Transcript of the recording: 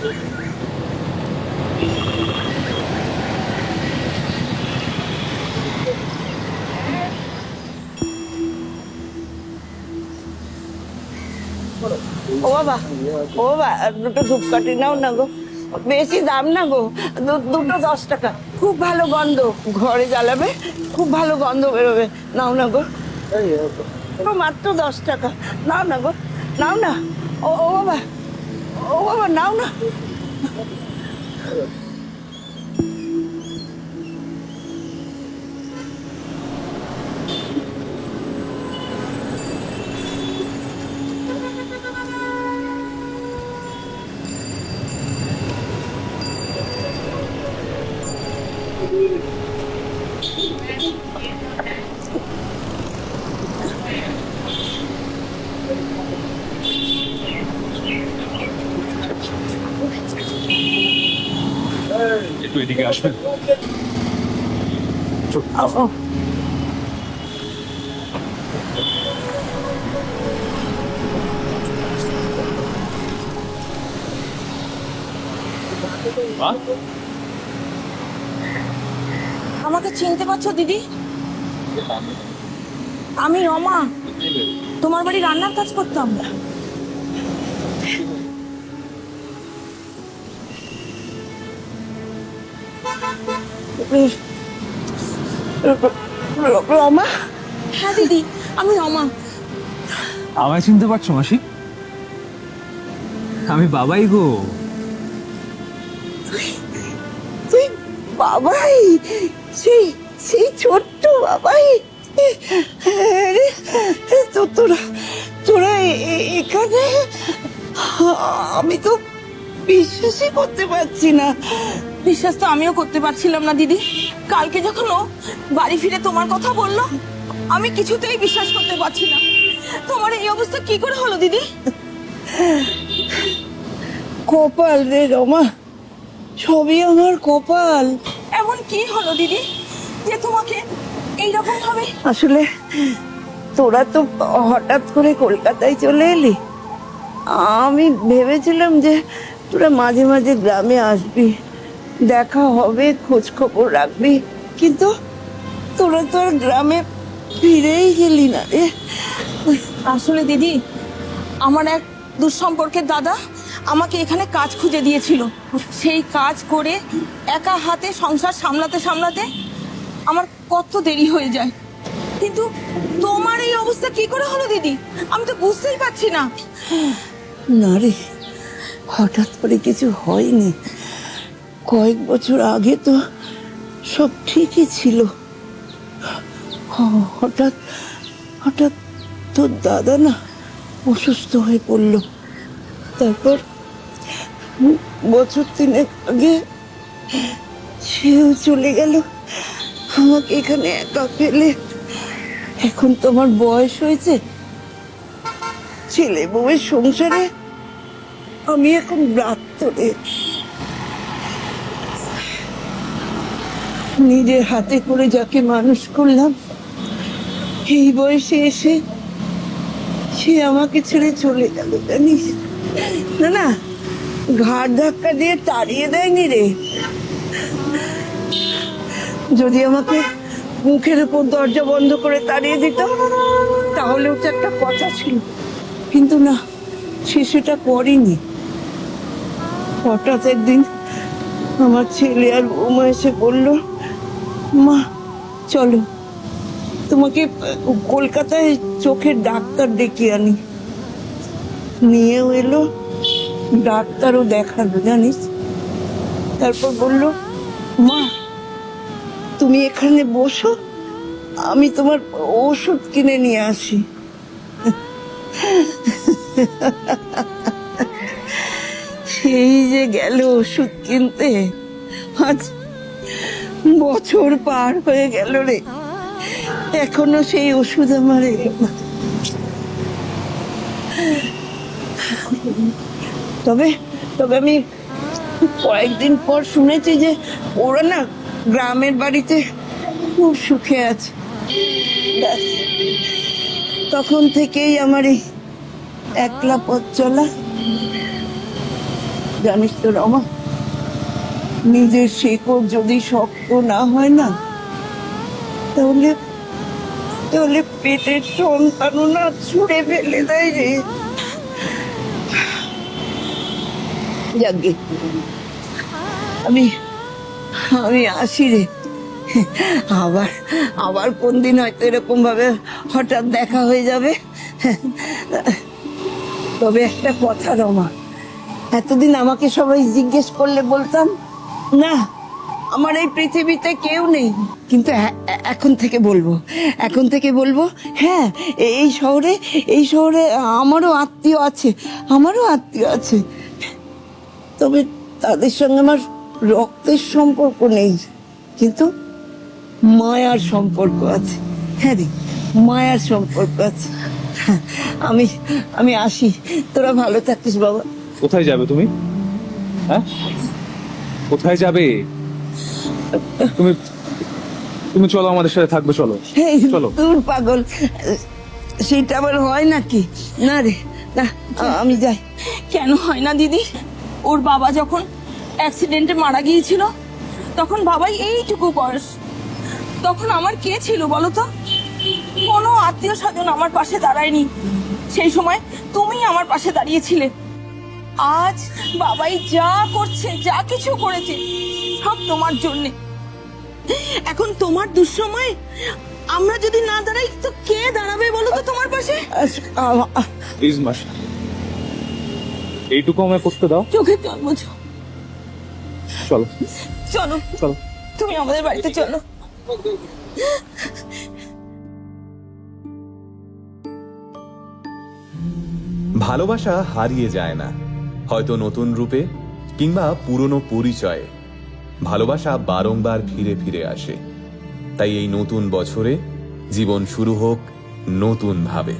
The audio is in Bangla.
ও বাবা, ও বাবা, দুটো ধূপকাঠি নাও না গো, বেশি দাম না গো, দুটো 10 টাকা। খুব ভালো গন্ধ, ঘরে জ্বালাবে, খুব ভালো গন্ধ বেরোবে। নাও না গো, মাত্র 10 টাকা। নাও না গো, নাও না। ও ও বাবা, ও বাবা, নাও না। একটু এদিকে আসবেন? ও, মা, আমাকে চিনতে পারছো দিদি? আমি রমা, তোমার বাড়ি রান্নার কাজ করতাম। রমা? হ্যাঁ দিদি, আমি রমা। আমায় চিনতে পারছো মাসি? আমি বাবাই গো। তুই বাবাই? সেই সেই ছোট্ট বাবাই? আরে, তোরা তোরা এখানে? আমি তো বিশ্বাসই করতে পারছি না। বিশ্বাস তো আমিও করতে পারছিলাম না দিদি। কালকে যখন ও বাড়ি ফিরে তোমার কথা বললো, আমি কিছুতেই বিশ্বাস করতে পারছি না। তোমার এই অবস্থা কি করে হলো দিদি? কপাল রে রমা, সবই আমার কপাল। এমন কি হলো দিদি যে তোমাকে এইরকম ভাবে? আসলে তোরা তো হঠাৎ করে কলকাতায় চলে এলি। আমি ভেবেছিলাম যে তোরা মাঝে মাঝে গ্রামে আসবি, দেখা হবে, খোঁজ খবর রাখবি, কিন্তু তোরা তো আর গ্রামে ফিরেই গেলি না রে। আসলে দিদি, আমার এক দুঃসম্পর্কের দাদা আমাকে এখানে কাজ খুঁজে দিয়েছিল। সেই কাজ করে একা হাতে সংসার সামলাতে সামলাতে আমার কত দেরি হয়ে যায়। কিন্তু তোমার এই অবস্থা কি করে হলো দিদি? আমি তো বুঝতেই পারছি না। না রে, হঠাৎ করে কিছু হয়নি। কয়েক বছর আগে তো সব ঠিকই ছিল। হঠাৎ হঠাৎ তোর দাদা না অসুস্থ হয়ে পড়লো। তারপর বছর 3 আগে সেও চলে গেল, আমাকে এখানে একা ফেলে। এখন তোমার বয়স হয়েছে, ছেলে বউয়ের সংসারে আমি এখন ব্রাত্যরে। নিজের হাতে করে যাকে মানুষ করলাম, এই বয়সে এসে সে আমাকে ছেড়ে চলে গেল জানিস। না না, ঘাড় ধাক্কা দিয়ে তাড়িয়ে দেয়নি রে। যদি আমাকে মুখের উপর দরজা বন্ধ করে তাড়িয়ে দিত তাহলে ওটা একটা কথা ছিল, কিন্তু না, সে সেটা করেনি। হঠাৎ একদিন আমার ছেলে আর বৌমা এসে বলল, মা চলো তোমাকে কলকাতায় চোখের ডাক্তার ডেকে আনি। নিয়েও এলো, ডাক্তারও দেখালো জানিস। তারপর বলল, মা তুমি এখানে বসো, আমি তোমার ওষুধ কিনে নিয়ে আসি। সেই যে গেল ওষুধ কিনতে, আজ বছর পার হয়ে গেল রে, এখনো সেই ওষুধ আমার এলো না। তবে তবে আমি কয়েকদিন পর শুনেছি যে ওরা না গ্রামের বাড়িতে খুব সুখে আছে। ব্যাস, তখন থেকেই আমার এই একলা পথ চলা। জানিস তো রমা, নিজের শেকড় যদি শক্ত না হয় না, তাহলে তাহলে পেটের সন্তানও না ছুঁড়ে ফেলে দেয় রে। যাকে আমি আমি আসি রে। আবার আবার কোন দিন হয়তো এরকম ভাবে হঠাৎ দেখা হয়ে যাবে। তবে একটা কথা রমা, এতদিন আমাকে সবাই জিজ্ঞেস করলে বলতাম না আমার এই পৃথিবীতে কেউ নেই, কিন্তু এখন থেকে বলবো, এখন থেকে বলবো হ্যাঁ, এই শহরে আমারও আত্মীয় আছে, আমারও আত্মীয় আছে। তবে তাদের সঙ্গে আমার রক্তের সম্পর্ক নেই, কিন্তু মায়ার সম্পর্ক আছে। হ্যাঁ রে, মায়ার সম্পর্ক আছে। আমি আমি আসি, তোরা ভালো থাকিস বাবা। কোথায় যাবে তুমি? হ্যাঁ, কোথায় যাবে তুমি? তুমি চলো, আমাদের সাথে থাকবে, চলো এই চলো। দূর পাগল, সেটা আবার হয় নাকি? না রে না, আমি যাই। কেন হয় না দিদি? ওর বাবা যখন অ্যাক্সিডেন্টে মারা গিয়েছিল তখন বাবাই এইটুকু বয়স, তখন আমার কে ছিল বলো তো? কোনো আত্মীয় স্বজন আমার পাশে দাঁড়ায়নি। সেই সময় তুমি আমার পাশে দাঁড়িয়েছিলে। আজ বাবাই যা করছে, যা কিছু করেছে, সব তোমার জন্যে। এখন তোমার দুঃসময় আমরা যদি না দাঁড়াই তো কে দাঁড়াবে বলো তো তোমার পাশে? প্লিজ মাসি, এইটুকু আমায় করতে দাও। চোখে জল মুছো। চলো চলো চলো। তুমি আমাদের বাড়িতে চলো। ভালোবাসা হারিয়ে যায় না, হয়তো নতুন রূপে কিংবা পুরনো পরিচয়ে। ভালোবাসা বারংবার ফিরে ফিরে আসে। তাই এই নতুন বছরে জীবন শুরু হোক নতুন ভাবে।